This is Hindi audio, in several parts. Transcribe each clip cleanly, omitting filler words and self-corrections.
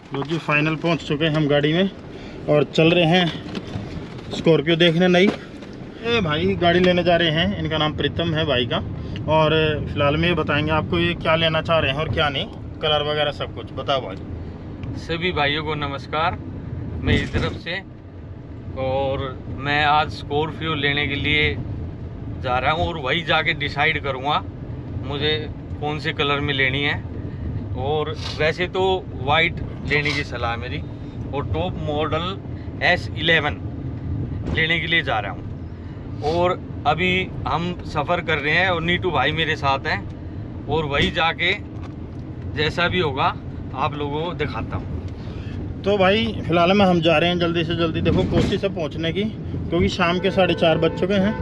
लो जी, फाइनल पहुंच चुके हैं हम गाड़ी में और चल रहे हैं स्कॉर्पियो देखने नई। ये भाई गाड़ी लेने जा रहे हैं, इनका नाम प्रीतम है भाई का। और फिलहाल में ये बताएंगे आपको ये क्या लेना चाह रहे हैं और क्या नहीं, कलर वगैरह सब कुछ बताओ भाई। सभी भाइयों को नमस्कार मेरी तरफ से। और मैं आज स्कॉर्पियो लेने के लिए जा रहा हूँ और वही जाके डिसाइड करूँगा मुझे कौन से कलर में लेनी है। और वैसे तो वाइट लेने की सलाह है मेरी, और टॉप मॉडल S11 लेने के लिए जा रहा हूँ। और अभी हम सफ़र कर रहे हैं और नीटू भाई मेरे साथ हैं, और वही जाके जैसा भी होगा आप लोगों को दिखाता हूँ। तो भाई फिलहाल में हम जा रहे हैं जल्दी से जल्दी, देखो कोशिश है पहुंचने की, क्योंकि शाम के 4:30 बज चुके हैं।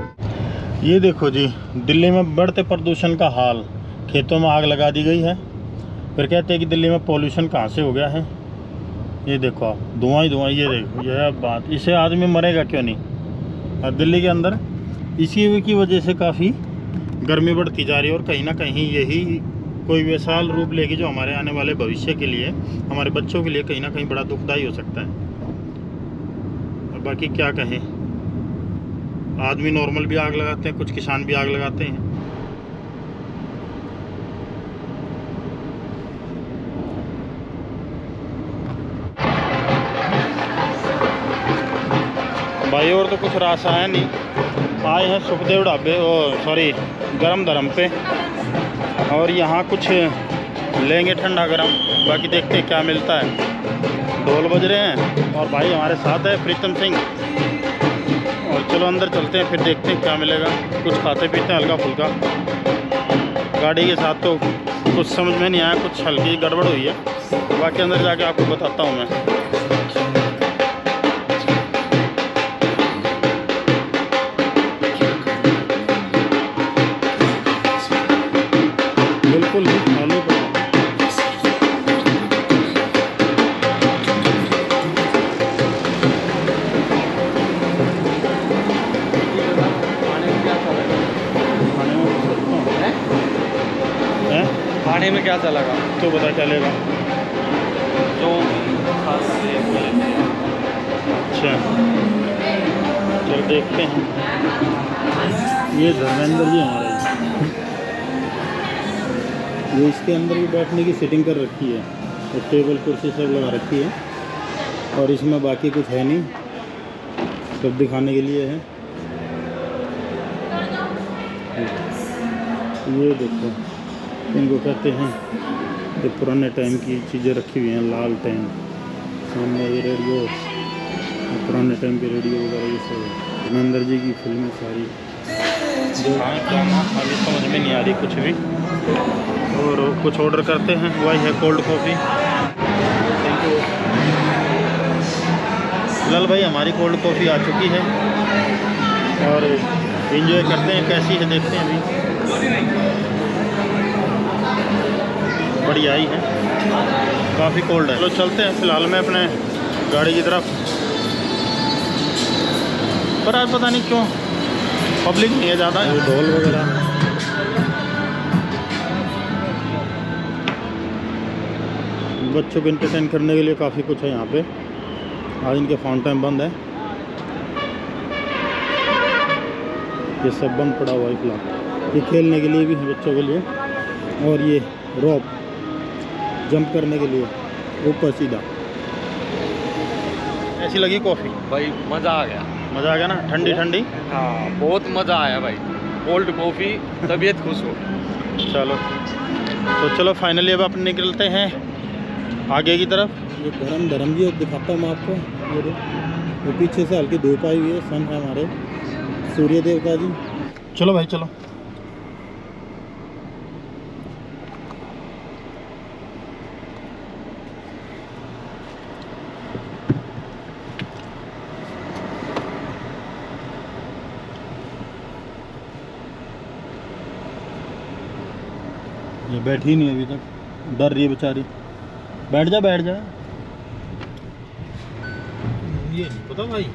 ये देखो जी, दिल्ली में बढ़ते प्रदूषण का हाल, खेतों में आग लगा दी गई है। फिर कहते हैं कि दिल्ली में पॉल्यूशन कहाँ से हो गया है। ये देखो आप, धुआं ही धुआं। ये देखो, यह बात, इससे आदमी मरेगा क्यों नहीं। और दिल्ली के अंदर इसी की वजह से काफ़ी गर्मी बढ़ती जा रही है, और कहीं ना कहीं यही कोई विशाल रूप लेगी जो हमारे आने वाले भविष्य के लिए, हमारे बच्चों के लिए कहीं ना कहीं बड़ा दुखदायी हो सकता है। और बाकी क्या कहें, आदमी नॉर्मल भी आग लगाते हैं, कुछ किसान भी आग लगाते हैं। भाई और तो कुछ रास्ता है नहीं, आए हैं सुखदेव ढाबे, सॉरी गरम धर्म पे, और यहाँ कुछ लेंगे ठंडा गरम। बाकी देखते हैं क्या मिलता है। ढोल बज रहे हैं और भाई हमारे साथ है प्रीतम सिंह। और चलो अंदर चलते हैं, फिर देखते हैं क्या मिलेगा। कुछ खाते पीते हैं हल्का फुल्का। गाड़ी के साथ तो कुछ समझ में नहीं आया, कुछ हल्की गड़बड़ हुई है। बाकी अंदर जाके आपको बताता हूँ मैं। बिल्कुल ही खाने पर खाने में क्या अच्छा लगा तो बता चलेगा। जो खास अच्छा चल देखते हैं। ये धर्मेंद्र जी हमारे, ये इसके अंदर भी बैठने की सेटिंग कर रखी है, और टेबल कुर्सी सब लगा रखी है। और इसमें बाकी कुछ है नहीं, सब दिखाने के लिए है। ये देखो, इनको कहते हैं, ये पुराने टाइम की चीज़ें रखी हुई हैं। लाल टैंक, सामने ये रेडियो, पुराने टाइम के रेडियो वगैरह, ये सब धर्मेंद्र जी की फिल्में सारी। जो अभी समझ में नहीं आ रही कुछ भी। और कुछ ऑर्डर करते हैं, वही है कोल्ड कॉफ़ी। Thank you. फिलहाल भाई हमारी कोल्ड कॉफ़ी आ चुकी है और एंजॉय करते हैं, कैसी है देखते हैं। अभी बढ़िया ही है, काफ़ी कोल्ड है। चलो चलते हैं फिलहाल में अपने गाड़ी की तरफ। पर आज पता नहीं क्यों पब्लिक नहीं है ज़्यादा, ढोल वगैरह। बच्चों को एंटरटेन करने के लिए काफ़ी कुछ है यहाँ पे। आज इनके फाउंटेन बंद है, ये सब बंद पड़ा हुआ है फिलहाल। ये खेलने के लिए भी है बच्चों के लिए, और ये रॉप जंप करने के लिए ऊपर सीधा। ऐसी लगी कॉफ़ी भाई, मज़ा आ गया। मज़ा आ गया ना, ठंडी ठंडी। हाँ, बहुत मज़ा आया भाई, कोल्ड कॉफ़ी, तबीयत खुश हो। चलो तो चलो फाइनली अब अपन निकलते हैं आगे की तरफ। ये धर्म जी दिखाता हूँ मैं आपको। ये पीछे से हल्की धूप आई हुई है, सन है हमारे सूर्य देवता जी। चलो भाई चलो। ये बैठी नहीं अभी तक, डर रही है बेचारी। बैठ जा बैठ जा। ये नहीं पता भाई,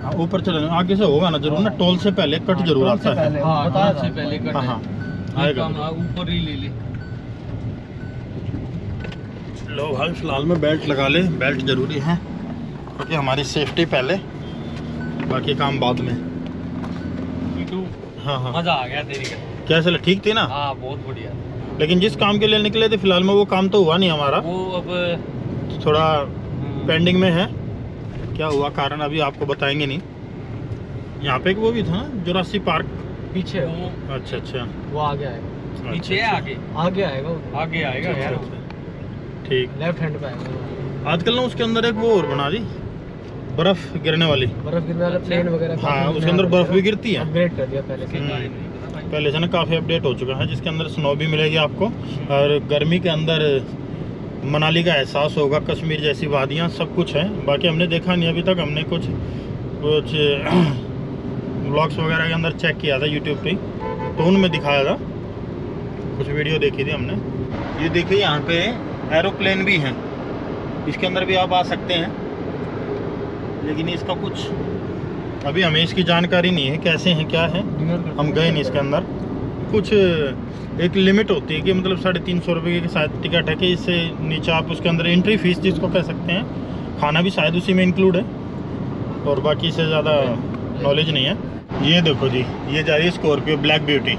हाँ ऊपर चले आगे से होगा ना जरूर ना, टोल से पहले कट जरूर आता है। हाँ, टोल से पहले कट हाँ है। हाँ आएगा, ऊपर ही ले ले। लो भाई, फिलहाल में बेल्ट लगा ले, बेल्ट ज़रूरी है क्योंकि हमारी सेफ्टी पहले, बाकी काम बाद में। हाँ हाँ, मजा आ गया तेरी का। कैसे लगा? ठीक थी ना? हाँ बहुत बढ़िया। लेकिन जिस काम के लिए निकले थे फिलहाल में वो काम तो हुआ नहीं हमारा, वो अब थोड़ा पेंडिंग में है। क्या हुआ कारण अभी आपको बताएंगे नहीं। यहाँ पे एक वो भी था ना, जुरासिक पार्क। पीछे वो अच्छा अच्छा, वो आगे आएगा, पीछे है, आगे आगे आएगा वो, आगे आएगा अच्छा, यार। अच्छा, ठीक। लेफ्ट हैंड पे आएगा। आजकल ना उसके अंदर एक वो और बना दी, बर्फ गिरने वाली। बर्फ गिरने वाला प्लेन वगैरह। हाँ, उसके अंदर बर्फ भी गिरती है। अपग्रेड कर दिया पहले से। पहले से ना काफ़ी अपडेट हो चुका है, जिसके अंदर स्नो भी मिलेगी आपको, और गर्मी के अंदर मनाली का एहसास होगा, कश्मीर जैसी वादियाँ, सब कुछ है। बाकी हमने देखा नहीं अभी तक, हमने कुछ ब्लॉग्स वगैरह के अंदर चेक किया था यूट्यूब पे, तो उनमें दिखाया था, कुछ वीडियो देखी थी हमने। ये देखिए यहाँ पे एरोप्लेन भी हैं, इसके अंदर भी आप आ सकते हैं, लेकिन इसका कुछ अभी हमें इसकी जानकारी नहीं है कैसे हैं क्या है, हम गए नहीं इसके अंदर। कुछ एक लिमिट होती है कि मतलब 350 रुपये की शायद टिकट है, कि इससे नीचे आप उसके अंदर एंट्री फीस जिसको कह सकते हैं, खाना भी शायद उसी में इंक्लूड है, और बाकी से ज़्यादा नॉलेज नहीं है। ये देखो जी, ये जा रही है Scorpio black beauty,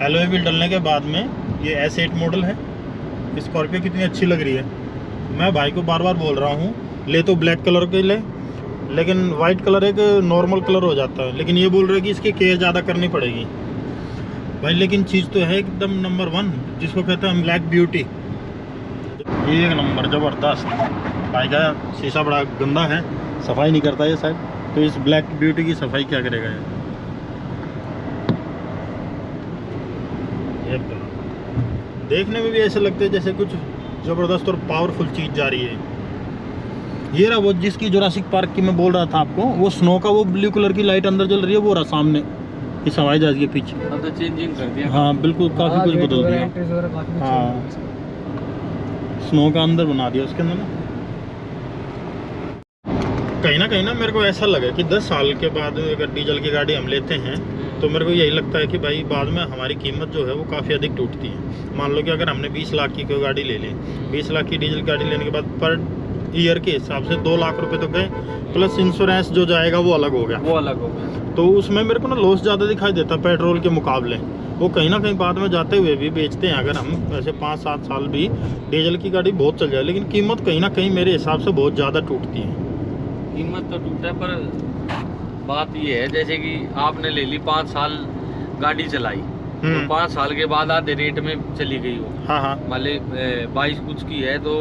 alloy wheel डलने के बाद में। ये S8 मॉडल है। स्कॉर्पियो कितनी अच्छी लग रही है। मैं भाई को बार बार बोल रहा हूँ ले तो ब्लैक कलर के ले, लेकिन वाइट कलर एक नॉर्मल कलर हो जाता है, लेकिन ये बोल रहे हैं कि इसकी केयर ज़्यादा करनी पड़ेगी भाई। लेकिन चीज़ तो है एकदम नंबर 1, जिसको कहते हैं हम ब्लैक ब्यूटी। ये एक नंबर ज़बरदस्त। भाई का शीशा बड़ा गंदा है, सफाई नहीं करता ये शायद, तो इस ब्लैक ब्यूटी की सफाई क्या करेगा ये तो देखने में भी ऐसे लगते हैं जैसे कुछ ज़बरदस्त और पावरफुल चीज़ जा रही है। ये रहा वो जिसकी जुरासिक पार्क की मैं बोल रहा था आपको, वो स्नो का वो ब्लू कलर की लाइट अंदर जल रही है, वो रहा सामने इस हवाई जहाज के पीछे। अब तो चेंजिंग कर दिया। हाँ बिल्कुल, काफ़ी कुछ बदल दिया। हाँ, स्नो का अंदर बना दिया उसके अंदर ना मेरे को ऐसा लगा कि 10 साल के बाद अगर डीजल की गाड़ी हम लेते हैं तो मेरे को यही लगता है कि भाई बाद में हमारी कीमत जो है वो काफ़ी अधिक टूटती है। मान लो कि अगर हमने 20 लाख की कोई गाड़ी ले ली, 20 लाख की डीजल गाड़ी लेने के बाद पर ईयर के हिसाब से 2 लाख रुपए तो गए, प्लस इंश्योरेंस जो जाएगा वो अलग हो गया। वो अलग हो गया, तो उसमें मेरे को ना लॉस ज़्यादा दिखाई देता पेट्रोल के मुकाबले। वो कहीं ना कहीं बाद में जाते हुए भी बेचते हैं। अगर हम वैसे 5-7 साल भी डीजल की गाड़ी बहुत चल जाए, लेकिन कीमत कहीं ना कहीं मेरे हिसाब से बहुत ज़्यादा टूटती है। कीमत तो टूटा है, पर बात ये है जैसे कि आपने ले ली 5 साल गाड़ी चलाई, तो 5 साल के बाद आधे रेट में चली गई हो। हाँ हाँ, मान ले 22 कुछ की है तो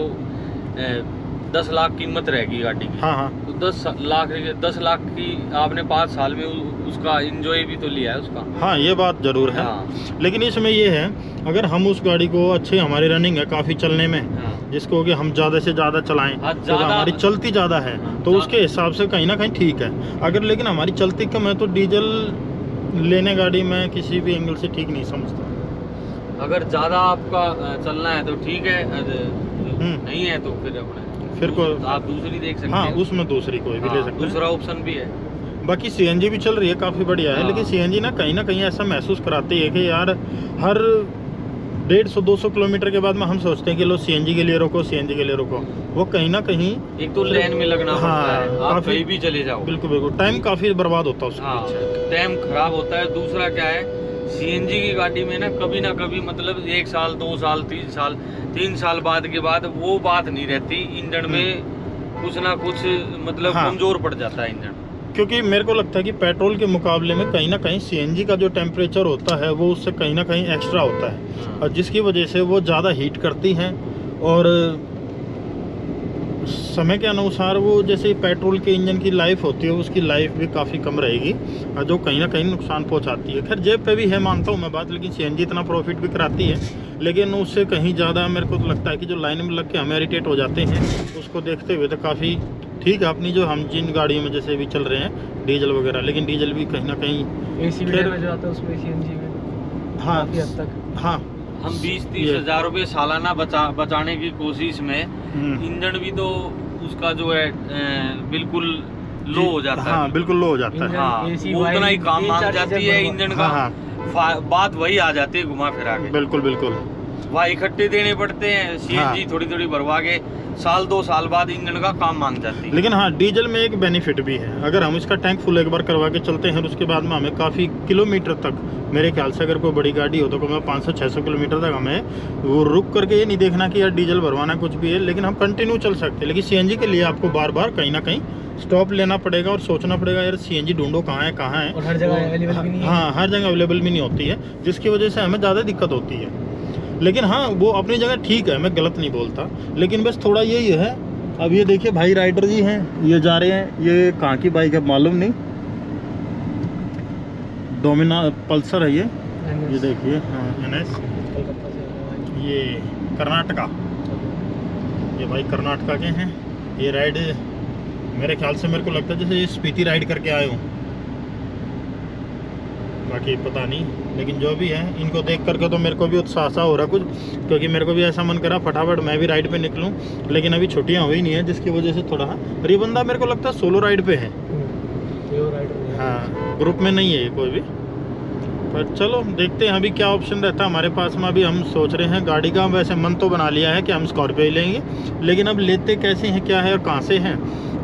10 लाख कीमत रहेगी गाड़ी की। हाँ हाँ, तो 10 लाख की आपने 5 साल में उसका एंजॉय भी तो लिया है उसका। हाँ ये बात ज़रूर है। हाँ, लेकिन इसमें ये है, अगर हम उस गाड़ी को अच्छे, हमारी रनिंग है काफ़ी चलने में, हाँ, जिसको कि हम ज़्यादा से ज़्यादा चलाएं, हाँ, तो ज़्यादा- हमारी चलती ज़्यादा है, हाँ, तो उसके हिसाब से कहीं ना कहीं ठीक है। अगर लेकिन हमारी चलती कम है तो डीजल लेने गाड़ी मैं किसी भी एंगल से ठीक नहीं समझता। अगर ज़्यादा आपका चलना है तो ठीक है, नहीं है तो फिर को आप दूसरी देख सकते हाँ, हैं। उसमें दूसरी कोई भी ले हाँ, सकते हैं। दूसरा ऑप्शन भी है। बाकी CNG भी चल रही है, काफ़ी बढ़िया है। हाँ। लेकिन CNG ना कहीं ऐसा महसूस कराती है कि यार हर 150-200 किलोमीटर के बाद में हम सोचते हैं कि लो CNG के लिए रोको, CNG के लिए रोको। वो कहीं ना कहीं एक तो लेन में लगना हाँ, पड़ता है, आप काफी- कहीं भी चले जाओ। बिल्कुल टाइम काफ़ी बर्बाद होता है उसके हाँ, पीछे। टाइम खराब होता है। दूसरा क्या है, CNG की गाड़ी में ना कभी मतलब 1 साल 2 साल 3 साल बाद के बाद वो बात नहीं रहती, इंजन में कुछ ना कुछ मतलब हाँ। कमजोर पड़ जाता है इंजन। क्योंकि मेरे को लगता है कि पेट्रोल के मुकाबले में कहीं ना कहीं CNG का जो टेम्परेचर होता है वो उससे कहीं ना कहीं एक्स्ट्रा होता है, और जिसकी वजह से वो ज़्यादा हीट करती हैं, और समय के अनुसार वो जैसे पेट्रोल के इंजन की लाइफ होती है उसकी लाइफ भी काफ़ी कम रहेगी, और जो कहीं ना कहीं नुकसान पहुंचाती है। खैर जेब पे भी है, मानता हूँ मैं बात, लेकिन CNG इतना प्रॉफिट भी कराती है, लेकिन उससे कहीं ज़्यादा मेरे को तो लगता है कि जो लाइन में लग के हम इरिटेट हो जाते हैं, उसको देखते हुए तो काफ़ी ठीक है अपनी जो हम जिन गाड़ियों में जैसे भी चल रहे हैं डीजल वगैरह, लेकिन डीजल भी कहीं ना कहीं AC भी डैमेज हो जाता है उसमें, CNG में हाँ काफी हद तक। हाँ, हम 20-30 हज़ार रुपये सालाना बचाने की कोशिश में इंजन भी तो उसका जो है बिल्कुल लो हो जाता है। हाँ बिल्कुल लो हो जाता है। हाँ, AC वो उतना ही काम तीन मांग चार जाती चीजें है बर्बाद- इंजन का। हाँ हाँ, बात वही आ जाती है घुमा फिरा के। बिल्कुल वहाँ इकट्ठे देने पड़ते हैं। सीएनजी थोड़ी थोड़ी भरवा के साल 2 साल बाद इंजन का काम मान जाती है। लेकिन हाँ, डीजल में एक बेनिफिट भी है, अगर हम इसका टैंक फुल एक बार करवा के चलते हैं उसके बाद में हमें काफ़ी किलोमीटर तक, मेरे ख्याल से अगर कोई बड़ी गाड़ी हो तो मैं 500-600 किलोमीटर तक हमें वो रुक करके ये नहीं देखना कि यार डीजल भरवाना कुछ भी है, लेकिन हम कंटिन्यू चल सकते हैं। लेकिन सीएनजी के लिए आपको बार बार कहीं ना कहीं स्टॉप लेना पड़ेगा और सोचना पड़ेगा यार सीएनजी ढूंढो कहाँ है। और हर जगह अवेलेबल भी नहीं है। हाँ, हर जगह अवेलेबल भी नहीं होती है, जिसकी वजह से हमें ज़्यादा दिक्कत होती है। लेकिन हाँ, वो अपनी जगह ठीक है, मैं गलत नहीं बोलता, लेकिन बस थोड़ा यही है। अब ये देखिए भाई राइडर जी हैं, ये जा रहे हैं, ये कहाँ की बाइक है मालूम नहीं, डोमिना पल्सर है ये देखिए, हाँ NS, ये कर्नाटका, ये भाई कर्नाटका के हैं। ये राइड मेरे ख्याल से मेरे को लगता है जैसे ये स्पीति राइड करके आए हो, बाकी पता नहीं, लेकिन जो भी है इनको देख करके तो मेरे को भी उत्साह सा हो रहा कुछ, क्योंकि मेरे को भी ऐसा मन करा फटाफट मैं भी राइड पे निकलूं, लेकिन अभी छुट्टियां हुई नहीं है जिसकी वजह से थोड़ा। और ये बंदा मेरे को लगता है सोलो राइड पे है, हाँ, ग्रुप में नहीं है ये कोई भी। पर चलो देखते हैं अभी क्या ऑप्शन रहता है हमारे पास में। अभी हम सोच रहे हैं गाड़ी का, वैसे मन तो बना लिया है कि हम स्कॉर्पियो ही लेंगे, लेकिन अब लेते कैसे हैं, क्या है और कहाँ से हैं,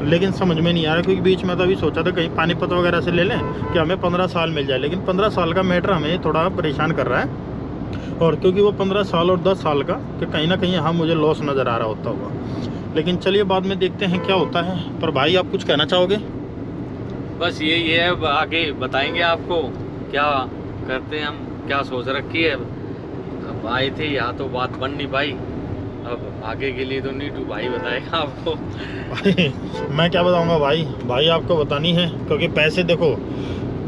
लेकिन समझ में नहीं आ रहा। क्योंकि बीच में तो अभी सोचा था कहीं पानीपत वगैरह से ले लें कि हमें 15 साल मिल जाए, लेकिन 15 साल का मैटर हमें थोड़ा परेशान कर रहा है। और क्योंकि वो 15 साल और 10 साल का, कि कहीं ना कहीं यहाँ मुझे लॉस नज़र आ रहा होता होगा। लेकिन चलिए बाद में देखते हैं क्या होता है। पर भाई आप कुछ कहना चाहोगे? बस यही है, अब आगे बताएंगे आपको क्या करते हैं हम, क्या सोच रखी है। अब आए थे यहाँ तो बात बन नहीं पाई, अब आगे के लिए तो नीटू भाई बताएगा आपको। भाई मैं क्या बताऊंगा भाई आपको बतानी है, क्योंकि पैसे देखो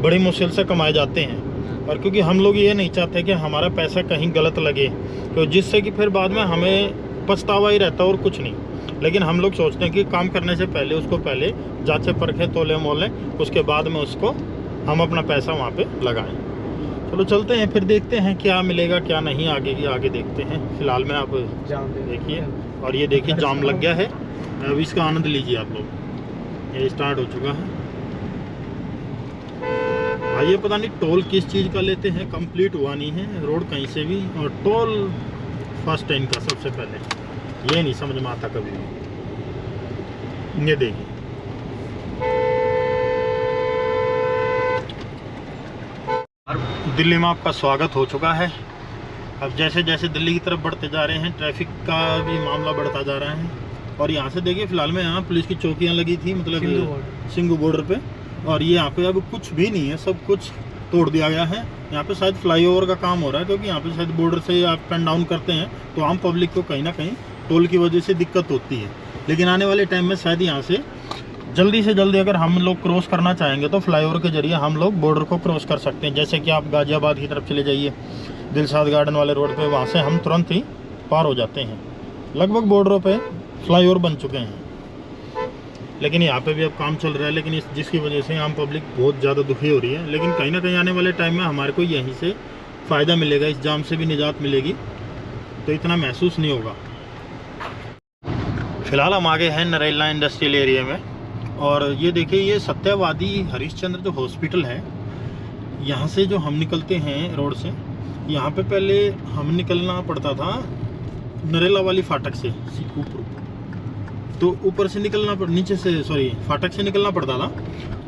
बड़ी मुश्किल से कमाए जाते हैं, और क्योंकि हम लोग ये नहीं चाहते कि हमारा पैसा कहीं गलत लगे, तो जिससे कि फिर बाद में हमें पछतावा ही रहता और कुछ नहीं। लेकिन हम लोग सोचते हैं कि काम करने से पहले उसको पहले जांचे परखे तोले मोले, उसके बाद में उसको हम अपना पैसा वहाँ पे लगाएं। चलो चलते हैं, फिर देखते हैं क्या मिलेगा क्या नहीं, आगे देखते हैं। फिलहाल में आप देखिए, और ये देखिए जाम लग गया है, अब इसका आनंद लीजिए आप लोग। ये स्टार्ट हो चुका है भाई, ये पता नहीं टोल किस चीज़ का लेते हैं, कंप्लीट हुआ नहीं है रोड कहीं से भी, और टोल फर्स्ट इनका सबसे पहले ये नहीं समझ में आता कभी भी। ये देखिए दिल्ली में आपका स्वागत हो चुका है। अब जैसे जैसे दिल्ली की तरफ बढ़ते जा रहे हैं, ट्रैफिक का भी मामला बढ़ता जा रहा है। और यहाँ से देखिए फिलहाल में यहाँ पुलिस की चौकियाँ लगी थी, मतलब सिंघू बॉर्डर पे, और ये यहाँ पे अब कुछ भी नहीं है, सब कुछ तोड़ दिया गया है। यहाँ पे शायद फ्लाईओवर का काम हो रहा है, क्योंकि यहाँ पे शायद बॉर्डर से अप एंड डाउन करते हैं तो आम पब्लिक को कहीं ना कहीं टोल की वजह से दिक्कत होती है। लेकिन आने वाले टाइम में शायद यहाँ से जल्दी से जल्दी अगर हम लोग क्रॉस करना चाहेंगे तो फ्लाईओवर के जरिए हम लोग बॉर्डर को क्रॉस कर सकते हैं। जैसे कि आप गाजियाबाद की तरफ चले जाइए, दिलशाद गार्डन वाले रोड पे, वहाँ से हम तुरंत ही पार हो जाते हैं। लगभग बॉर्डरों पे फ्लाईओवर बन चुके हैं, लेकिन यहाँ पे भी अब काम चल रहा है, लेकिन जिसकी वजह से आम पब्लिक बहुत ज़्यादा दुखी हो रही है। लेकिन कहीं ना कहीं आने वाले टाइम में हमारे को यहीं से फ़ायदा मिलेगा, इस जाम से भी निजात मिलेगी, तो इतना महसूस नहीं होगा। फिलहाल हम आगे हैं नरेला इंडस्ट्रियल एरिया में, और ये देखिए ये सत्यवादी हरिश्चंद्र जो हॉस्पिटल है, यहाँ से जो हम निकलते हैं रोड से, यहाँ पे पहले हम निकलना पड़ता था नरेला वाली फाटक से, तो ऊपर से निकलना नीचे से फाटक से निकलना पड़ता था।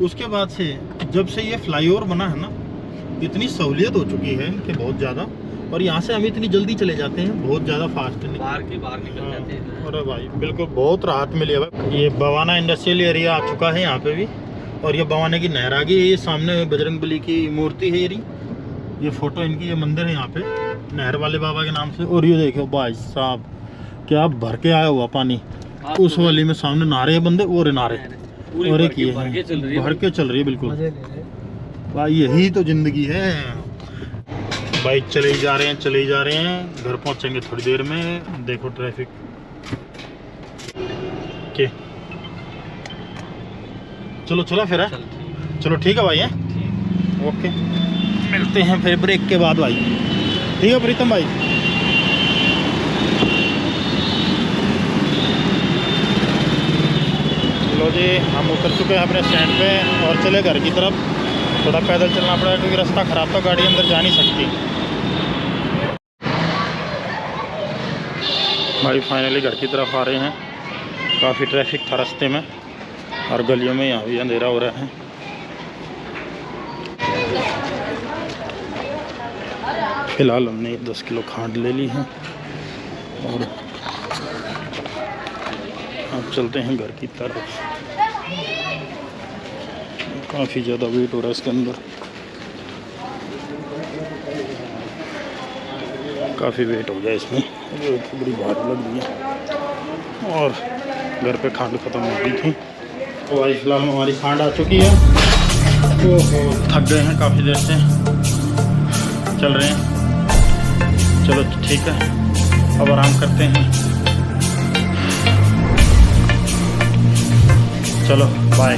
उसके बाद से जब से ये फ्लाईओवर बना है ना, इतनी सहूलियत हो चुकी है कि बहुत ज़्यादा, और यहाँ से हम इतनी जल्दी चले जाते हैं, बहुत ज़्यादा फास्ट बाहर निकल जाते हैं। अरे भाई बिल्कुल बहुत राहत मिली है भाई। ये बवाना इंडस्ट्रियल एरिया आ चुका है यहाँ पे भी, और ये बवाना की नहर आ गई है। ये सामने बजरंगबली की मूर्ति है, ये फोटो इनकी, ये मंदिर है यहाँ पे नहर वाले बाबा के नाम से। और ये देखो भाई साहब क्या भर के आया हुआ पानी, उस वाली में सामने नारे बंदे, और नारे और एक ये भर के चल रही है बिल्कुल भाई। यही तो जिंदगी है भाई। चले ही जा रहे हैं, घर पहुंचेंगे थोड़ी देर में। देखो ट्रैफिक के, चलो फिर है, चलो ठीक है भाई है, ओके मिलते हैं फिर ब्रेक के बाद भाई। ठीक है प्रीतम भाई। चलो जी हम उतर चुके हैं अपने स्टैंड पे और चले घर की तरफ। थोड़ा पैदल चलना पड़ा क्योंकि रास्ता ख़राब था, गाड़ी अंदर जा नहीं सकती। भाई फाइनली घर की तरफ आ रहे हैं। काफ़ी ट्रैफिक था रास्ते में और गलियों में यहाँ भी अंधेरा हो रहा है। फिलहाल हमने 10 किलो खांड ले ली है और अब चलते हैं घर की तरफ। काफ़ी ज़्यादा वेट हो रहा है इसके अंदर, काफ़ी वेट हो गया इसमें, बड़ी भारी लग रही है और घर पे खांड ख़त्म हो गई थी। तो भाई फिलहाल हमारी खांड आ चुकी है। तो थक गए हैं, काफ़ी देर से चल रहे हैं। चलो ठीक है, अब आराम करते हैं। चलो बाय।